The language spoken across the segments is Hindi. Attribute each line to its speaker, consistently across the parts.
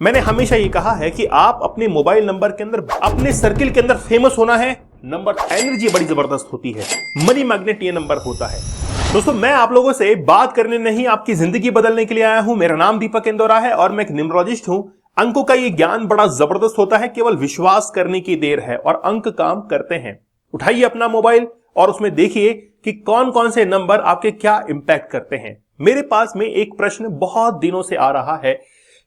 Speaker 1: मैंने हमेशा ये कहा है कि आप अपने मोबाइल नंबर के अंदर, अपने सर्किल के अंदर फेमस होना है। नंबर एनर्जी बड़ी जबरदस्त होती है, मनी मैग्नेट ये नंबर होता है। दोस्तों, मैं आप लोगों से बात करने नहीं, आपकी जिंदगी बदलने के लिए आया हूं। मेरा नाम दीपक इंदौरा है और मैं एक न्यूमरोलॉजिस्ट हूं। अंकों का ये ज्ञान बड़ा जबरदस्त होता है, केवल विश्वास करने की देर है और अंक काम करते हैं। उठाइए अपना मोबाइल और उसमें देखिए कि कौन कौन से नंबर आपके क्या इंपैक्ट करते हैं। मेरे पास में एक प्रश्न बहुत दिनों से आ रहा है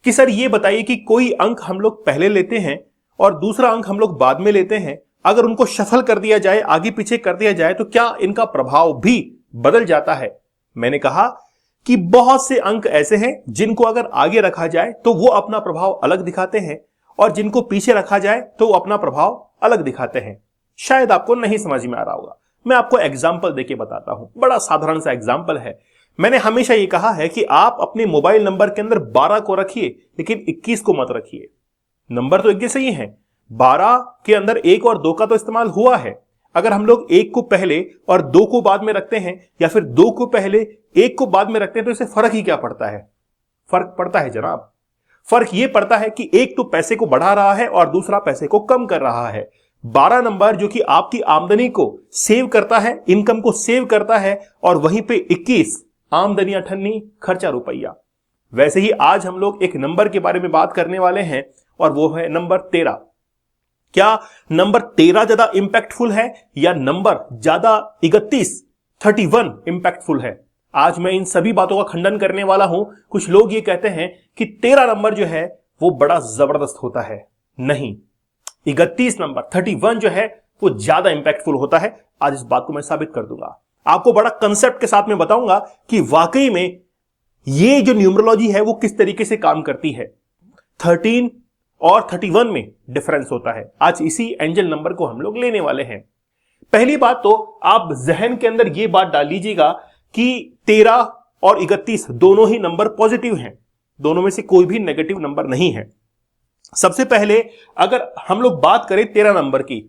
Speaker 1: कि सर ये बताइए कि कोई अंक हम लोग पहले लेते हैं और दूसरा अंक हम लोग बाद में लेते हैं, अगर उनको शफल कर दिया जाए, आगे पीछे कर दिया जाए, तो क्या इनका प्रभाव भी बदल जाता है? मैंने कहा कि बहुत से अंक ऐसे हैं जिनको अगर आगे रखा जाए तो वो अपना प्रभाव अलग दिखाते हैं और जिनको पीछे रखा जाए तो वो अपना प्रभाव अलग दिखाते हैं। शायद आपको नहीं समझ में आ रहा होगा, मैं आपको एग्जाम्पल देके बताता हूं। बड़ा साधारण सा एग्जाम्पल है। मैंने हमेशा ये कहा है कि आप अपने मोबाइल नंबर के अंदर 12 को रखिए, लेकिन 21 को मत रखिए। नंबर तो एक जैसे ही है, 12 के अंदर 1 और 2 का तो इस्तेमाल हुआ है। अगर हम लोग 1 को पहले और 2 को बाद में रखते हैं, या फिर 2 को पहले 1 को बाद में रखते हैं, तो इससे फर्क ही क्या पड़ता है? फर्क पड़ता है जनाब। फर्क यह पड़ता है कि एक तो पैसे को बढ़ा रहा है और दूसरा पैसे को कम कर रहा है। 12 नंबर जो कि आपकी आमदनी को सेव करता है, इनकम को सेव करता है, और वहीं पे 21 आमदनी अठन्नी, खर्चा रुपया। वैसे ही आज हम लोग एक नंबर के बारे में बात करने वाले हैं और वो है नंबर 13। क्या नंबर 13 ज्यादा इंपैक्टफुल है या नंबर ज्यादा 31 इंपैक्टफुल है? आज मैं इन सभी बातों का खंडन करने वाला हूं। कुछ लोग ये कहते हैं कि 13 नंबर जो है वो बड़ा जबरदस्त होता है। नहीं, 31 नंबर 31 जो है वो ज्यादा इंपैक्टफुल होता है। आज इस बात को मैं साबित कर दूंगा, आपको बड़ा कंसेप्ट के साथ में बताऊंगा कि वाकई में ये जो न्यूमरोलॉजी है वो किस तरीके से काम करती है। 13 और 31 में डिफरेंस होता है। आज इसी एंजल नंबर को हम लोग लेने वाले हैं। पहली बात तो आप जहन के अंदर ये बात डाल लीजिएगा कि 13 और 31 दोनों ही नंबर पॉजिटिव हैं, दोनों में से कोई भी नेगेटिव नंबर नहीं है। सबसे पहले अगर हम लोग बात करें 13 नंबर की,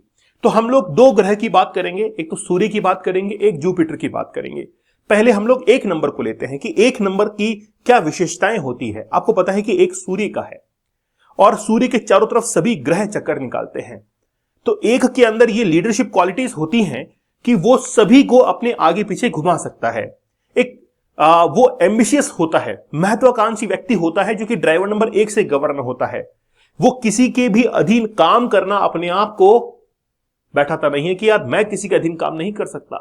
Speaker 1: तो हम लोग दो ग्रह की बात करेंगे, एक तो सूर्य की बात करेंगे, एक जुपिटर की बात करेंगे। पहले हम लोग एक नंबर को लेते हैं कि एक नंबर की क्या विशेषताएं होती है। आपको पता है कि एक सूर्य का है और सूर्य के चारों तरफ सभी ग्रह चक्कर निकालते हैं। तो एक के अंदर ये लीडरशिप क्वालिटीज होती हैं कि वो सभी को अपने आगे पीछे घुमा सकता है। एक वो एम्बिशियस होता है, महत्वाकांक्षी व्यक्ति होता है, जो कि ड्राइवर नंबर 1 से गवर्न होता है। वो किसी के भी अधीन काम करना अपने आप को बैठाता नहीं है कि यार मैं किसी के अधीन काम नहीं कर सकता,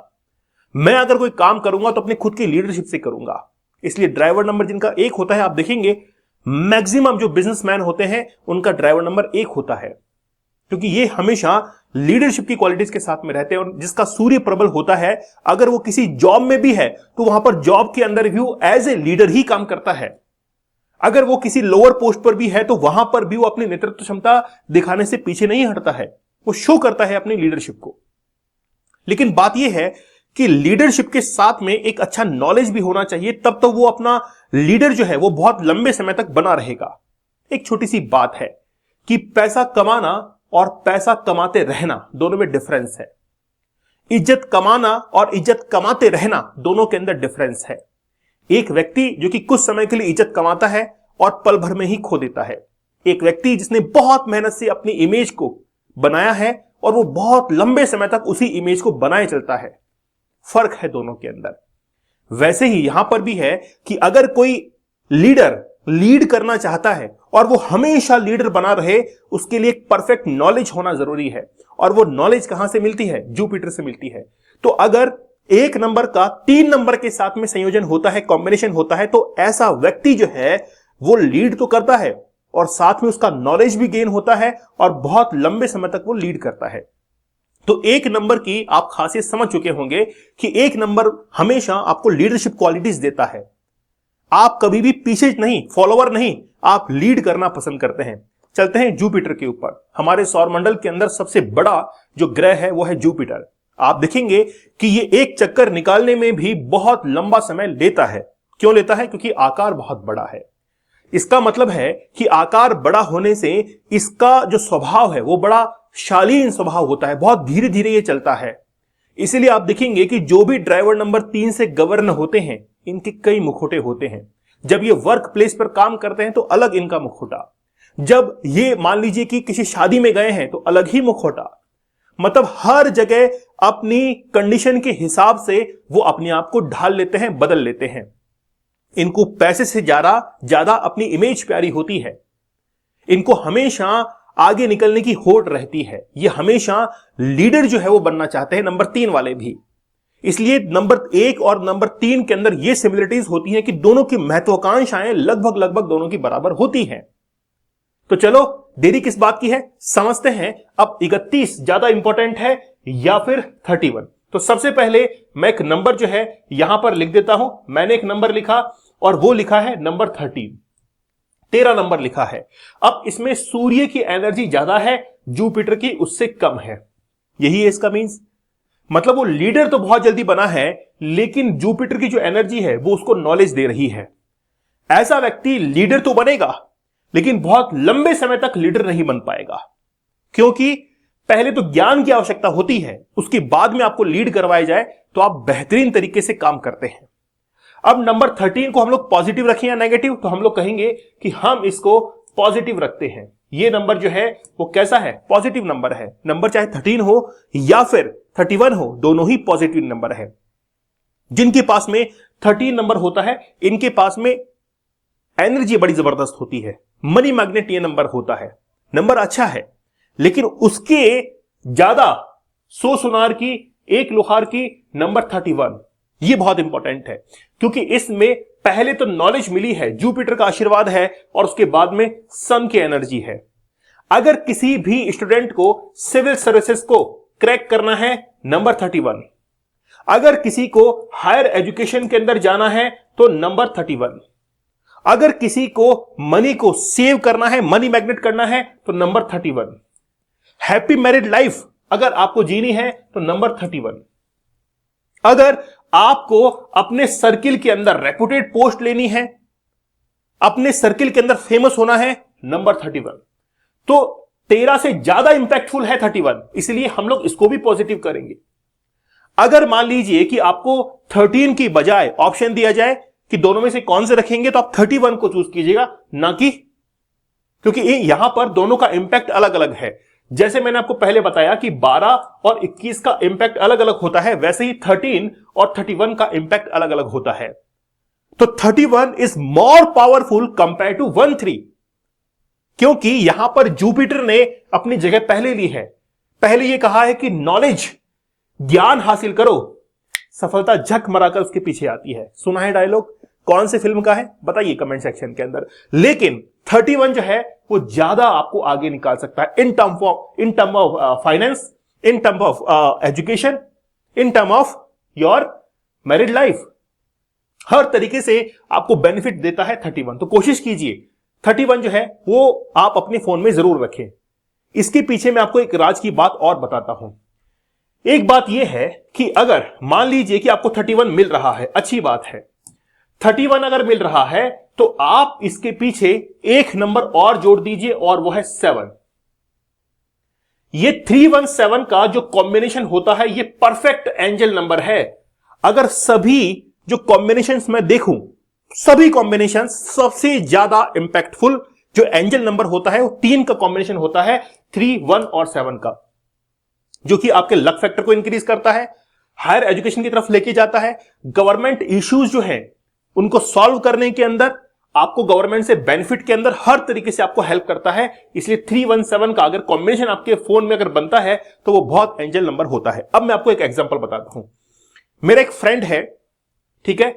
Speaker 1: मैं अगर कोई काम करूंगा तो अपने खुद की लीडरशिप से करूंगा। इसलिए ड्राइवर नंबर जिनका 1 होता है, आप देखेंगे मैक्सिमम जो बिजनेसमैन होते हैं उनका ड्राइवर नंबर 1 होता है, क्योंकि ये हमेशा लीडरशिप की क्वालिटीज के साथ में रहते हैं। और जिसका सूर्य प्रबल होता है, अगर वो किसी जॉब में भी है तो वहां पर जॉब के अंदर भी वो एज ए लीडर ही काम करता है। अगर वो किसी लोअर पोस्ट पर भी है तो वहां पर भी वो अपनी नेतृत्व क्षमता दिखाने से पीछे नहीं हटता है, वो शो करता है अपनी लीडरशिप को। लेकिन बात यह है कि लीडरशिप के साथ में एक अच्छा नॉलेज भी होना चाहिए, तब तो वो अपना लीडर जो है वो बहुत लंबे समय तक बना रहेगा। एक छोटी सी बात है कि पैसा कमाना और पैसा कमाते रहना दोनों में डिफरेंस है। इज्जत कमाना और इज्जत कमाते रहना दोनों के अंदर डिफरेंस है। एक व्यक्ति जो कि कुछ समय के लिए इज्जत कमाता है और पल भर में ही खो देता है। एक व्यक्ति जिसने बहुत मेहनत से अपनी इमेज को बनाया है और वो बहुत लंबे समय तक उसी इमेज को बनाए चलता है। फर्क है दोनों के अंदर। वैसे ही यहां पर भी है कि अगर कोई लीडर लीड करना चाहता है और वो हमेशा लीडर बना रहे, उसके लिए एक परफेक्ट नॉलेज होना जरूरी है। और वो नॉलेज कहां से मिलती है? जुपिटर से मिलती है। तो अगर एक नंबर का 3 नंबर के साथ में संयोजन होता है, कॉम्बिनेशन होता है, तो ऐसा व्यक्ति जो है वो लीड तो करता है और साथ में उसका नॉलेज भी गेन होता है और बहुत लंबे समय तक वो लीड करता है। तो एक नंबर की आप खासियत समझ चुके होंगे कि एक नंबर हमेशा आपको लीडरशिप क्वालिटीज देता है। आप कभी भी पीछे नहीं, फॉलोवर नहीं, आप लीड करना पसंद करते हैं। चलते हैं जुपिटर के ऊपर। हमारे सौरमंडल के अंदर सबसे बड़ा जो ग्रह है वो है जुपिटर। आप देखेंगे कि ये एक चक्कर निकालने में भी बहुत लंबा समय लेता है। क्यों लेता है? क्योंकि आकार बहुत बड़ा है। इसका मतलब है कि आकार बड़ा होने से इसका जो स्वभाव है वो बड़ा शालीन स्वभाव होता है, बहुत धीरे धीरे ये चलता है। इसीलिए आप देखेंगे कि जो भी ड्राइवर नंबर 3 से गवर्न होते हैं, इनके कई मुखौटे होते हैं। जब ये वर्क प्लेस पर काम करते हैं तो अलग इनका मुखौटा, जब ये मान लीजिए कि किसी शादी में गए हैं तो अलग ही मुखौटा, मतलब हर जगह अपनी कंडीशन के हिसाब से वो अपने आप को ढाल लेते हैं, बदल लेते हैं। इनको पैसे से ज्यादा अपनी इमेज प्यारी होती है। इनको हमेशा आगे निकलने की होड़ रहती है। ये हमेशा लीडर जो है वो बनना चाहते हैं, नंबर 3 वाले भी। इसलिए नंबर 1 और नंबर 3 के अंदर ये सिमिलरिटीज होती हैं कि दोनों की महत्वाकांक्षाएं लगभग दोनों की बराबर होती हैं। तो चलो देरी किस बात की है, समझते हैं। अब 31 ज्यादा इंपॉर्टेंट है या फिर 31? तो सबसे पहले मैं एक नंबर जो है यहां पर लिख देता हूं। मैंने एक नंबर लिखा और वो लिखा है नंबर 13 नंबर लिखा है। अब इसमें सूर्य की एनर्जी ज्यादा है, जुपिटर की उससे कम है। यही है इसका मीन्स। मतलब वो लीडर तो बहुत जल्दी बना है, लेकिन जुपिटर की जो एनर्जी है वो उसको नॉलेज दे रही है। ऐसा व्यक्ति लीडर तो बनेगा, लेकिन बहुत लंबे समय तक लीडर नहीं बन पाएगा, क्योंकि पहले तो ज्ञान की आवश्यकता होती है, उसके बाद में आपको लीड करवाया जाए तो आप बेहतरीन तरीके से काम करते हैं। अब नंबर 13 को हम लोग पॉजिटिव रखें या नेगेटिव? तो हम लोग कहेंगे कि हम इसको पॉजिटिव रखते हैं। ये नंबर जो है वो कैसा है? पॉजिटिव नंबर है। नंबर चाहे 13 हो या फिर 31 हो, दोनों ही पॉजिटिव नंबर है। जिनके पास में 13 नंबर होता है, इनके पास में एनर्जी बड़ी जबरदस्त होती है। मनी मैग्नेट ये नंबर होता है। नंबर अच्छा है, लेकिन उसके ज्यादा 100 सुनार की 1 लोहार की नंबर 31, ये बहुत इंपॉर्टेंट है, क्योंकि इसमें पहले तो नॉलेज मिली है, जुपिटर का आशीर्वाद है, और उसके बाद में सन की एनर्जी है। अगर किसी भी स्टूडेंट को सिविल सर्विसेज को क्रैक करना है, नंबर 31। अगर किसी को हायर एजुकेशन के अंदर जाना है तो नंबर 31। अगर किसी को मनी को सेव करना है, मनी मैग्नेट करना है, तो नंबर 31। हैप्पी मैरिड लाइफ अगर आपको जीनी है तो नंबर 31। अगर आपको अपने सर्किल के अंदर रेपुटेड पोस्ट लेनी है, अपने सर्किल के अंदर फेमस होना है, नंबर 31। तो 13 से ज्यादा इंपैक्टफुल है 31, इसलिए हम लोग इसको भी पॉजिटिव करेंगे। अगर मान लीजिए कि आपको 13 की बजाय ऑप्शन दिया जाए कि दोनों में से कौन से रखेंगे, तो आप 31 को चूज कीजिएगा, ना कि, क्योंकि यहां पर दोनों का इंपैक्ट अलग अलग है। जैसे मैंने आपको पहले बताया कि 12 और 21 का इंपैक्ट अलग अलग होता है, वैसे ही 13 और 31 का इंपैक्ट अलग अलग होता है। तो 31 is more powerful compare to 13, क्योंकि यहां पर जुपिटर ने अपनी जगह पहले ली है। पहले यह कहा है कि नॉलेज, ज्ञान हासिल करो, सफलता झक मराकर उसके पीछे आती है। सुना है डायलॉग? कौन से फिल्म का है बताइए कमेंट सेक्शन के अंदर। लेकिन 31 जो है वो ज्यादा आपको आगे निकाल सकता है, in term of finance, in term of education, in term of your married life. हर तरीके से आपको बेनिफिट देता है 31। तो कोशिश कीजिए 31 जो है वो आप अपने फोन में जरूर रखें। इसके पीछे मैं आपको एक राज की बात और बताता हूं। एक बात यह है कि अगर मान लीजिए कि आपको 31 मिल रहा है, अच्छी बात है, 31 अगर मिल रहा है तो आप इसके पीछे एक नंबर और जोड़ दीजिए और वो है 7। ये 317 का जो कॉम्बिनेशन होता है ये परफेक्ट एंजल नंबर है। अगर सभी जो कॉम्बिनेशंस मैं देखूं, सभी कॉम्बिनेशन, सबसे ज्यादा इंपैक्टफुल जो एंजल नंबर होता है वो 3 का कॉम्बिनेशन होता है, 3, 1 और 7 का, जो कि आपके लक फैक्टर को इंक्रीज करता है, हायर एजुकेशन की तरफ लेके जाता है, गवर्नमेंट इश्यूज जो हैं उनको सॉल्व करने के अंदर, आपको गवर्नमेंट से बेनिफिट के अंदर हर तरीके से आपको हेल्प करता है। इसलिए 317 का अगर कॉम्बिनेशन आपके फोन में अगर बनता है तो वो बहुत एंजल नंबर होता है। अब मैं आपको एक एग्जांपल बताता हूं। मेरा एक फ्रेंड है, ठीक है,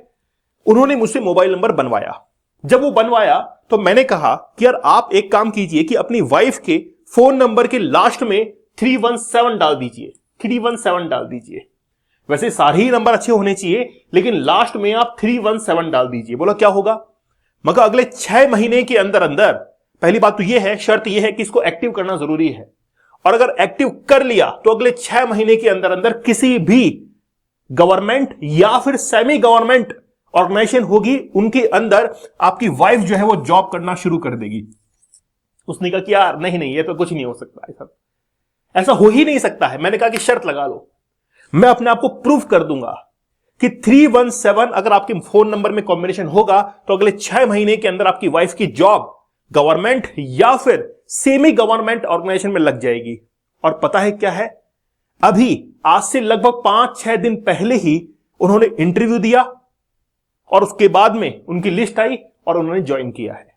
Speaker 1: उन्होंने मुझसे मोबाइल नंबर बनवाया। जब वो बनवाया तो मैंने कहा कि यार आप एक काम कीजिए कि अपनी वाइफ के फोन नंबर के लास्ट में 317 डाल दीजिए, 317 डाल दीजिए। वैसे सारे ही नंबर अच्छे होने चाहिए, लेकिन लास्ट में आप 317 डाल दीजिए। बोला क्या होगा? मगर अगले 6 महीने के अंदर अंदर, पहली बात तो यह है, शर्त यह है कि इसको एक्टिव करना जरूरी है, और अगर एक्टिव कर लिया तो अगले 6 महीने के अंदर अंदर किसी भी गवर्नमेंट या फिर सेमी गवर्नमेंट ऑर्गेनाइजेशन होगी, उनके अंदर आपकी वाइफ जो है वो जॉब करना शुरू कर देगी। उसने कहा कि यार नहीं, ये तो कुछ नहीं हो सकता, ऐसा हो ही नहीं सकता है। मैंने कहा कि शर्त लगा लो, मैं अपने आप को प्रूफ कर दूंगा कि 317 अगर आपके फोन नंबर में कॉम्बिनेशन होगा तो अगले 6 महीने के अंदर आपकी वाइफ की जॉब गवर्नमेंट या फिर सेमी गवर्नमेंट ऑर्गेनाइजेशन में लग जाएगी। और पता है क्या है, अभी आज से लगभग 5-6 दिन पहले ही उन्होंने इंटरव्यू दिया और उसके बाद में उनकी लिस्ट आई और उन्होंने ज्वाइन किया है।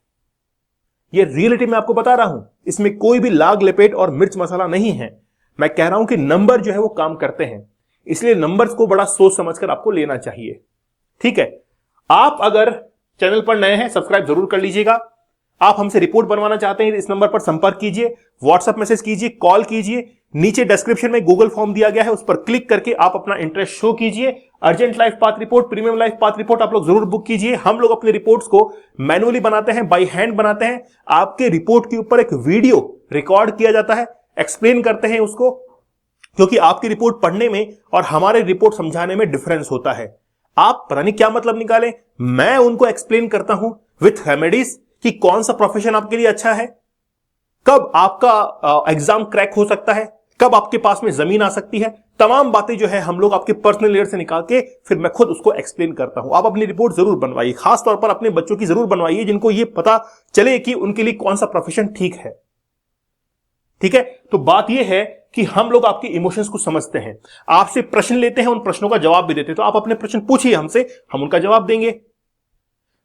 Speaker 1: यह रियलिटी मैं आपको बता रहा हूं, इसमें कोई भी लाग लपेट और मिर्च मसाला नहीं है। मैं कह रहा हूं कि नंबर जो है वो काम करते हैं, इसलिए नंबर्स को बड़ा सोच समझकर आपको लेना चाहिए। ठीक है, आप अगर चैनल पर नए हैं सब्सक्राइब जरूर कर लीजिएगा। आप हमसे रिपोर्ट बनवाना चाहते हैं, इस नंबर पर संपर्क कीजिए, व्हाट्सएप मैसेज कीजिए, कॉल कीजिए। नीचे डिस्क्रिप्शन में गूगल फॉर्म दिया गया है, उस पर क्लिक करके आप अपना इंटरेस्ट शो कीजिए। Urgent life path report, premium life path report आप लोग जरूर बुक कीजिए। हम लोग अपने रिपोर्ट्स को मैनुअली बनाते हैं, बाय हैंड बनाते हैं। आपके रिपोर्ट के ऊपर एक वीडियो रिकॉर्ड किया जाता है, एक्सप्लेन करते हैं उसको, क्योंकि आपकी रिपोर्ट पढ़ने में और हमारे रिपोर्ट समझाने में डिफरेंस होता है। आप पता नहीं क्या मतलब निकालें, मैं उनको एक्सप्लेन करता हूं विथ रेमेडीज कि कौन सा प्रोफेशन आपके लिए अच्छा है, कब आपका एग्जाम क्रैक हो सकता है, कब आपके पास में जमीन आ सकती है। तमाम बातें जो है हम लोग आपके पर्सनल लेयर से निकाल के फिर मैं खुद उसको एक्सप्लेन करता हूं। आप अपनी रिपोर्ट जरूर बनवाइए, खास तौर पर अपने बच्चों की जरूर बनवाइए जिनको ये पता चले कि उनके लिए कौन सा प्रोफेशन ठीक है। ठीक है, तो बात यह है कि हम लोग आपके इमोशंस को समझते हैं, आपसे प्रश्न लेते हैं, उन प्रश्नों का जवाब भी देते हैं। तो आप अपने प्रश्न पूछिए हमसे, हम उनका जवाब देंगे।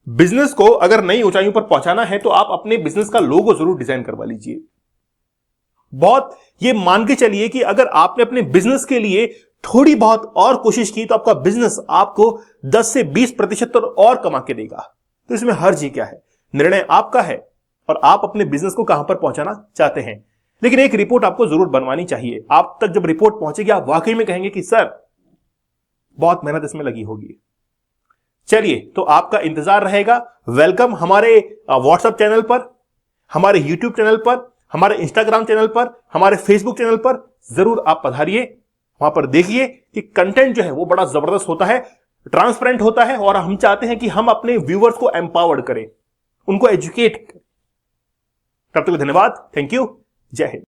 Speaker 1: बिजनेस को अगर नई ऊंचाइयों पर पहुंचाना है तो आप अपने बिजनेस का लोगो जरूर डिजाइन करवा लीजिए। बहुत ये मान के चलिए कि अगर आपने अपने बिजनेस के लिए थोड़ी बहुत और कोशिश की तो आपका बिजनेस आपको 10 से 20% और कमा के देगा। तो इसमें हर्ज क्या है, निर्णय आपका है और आप अपने बिजनेस को कहां पर पहुंचाना चाहते हैं। लेकिन एक रिपोर्ट आपको जरूर बनवानी चाहिए। आप तक जब रिपोर्ट पहुंचेगी आप वाकई में कहेंगे कि सर बहुत मेहनत इसमें लगी होगी। चलिए, तो आपका इंतजार रहेगा। वेलकम हमारे व्हाट्सएप चैनल पर, हमारे यूट्यूब चैनल पर, हमारे इंस्टाग्राम चैनल पर, हमारे फेसबुक चैनल पर जरूर आप पधारिए। वहां पर देखिए कि कंटेंट जो है वो बड़ा जबरदस्त होता है, ट्रांसपेरेंट होता है और हम चाहते हैं कि हम अपने व्यूअर्स को एम्पावर्ड करें, उनको एजुकेट करें। तब तक धन्यवाद, थैंक यू, जय हिंद।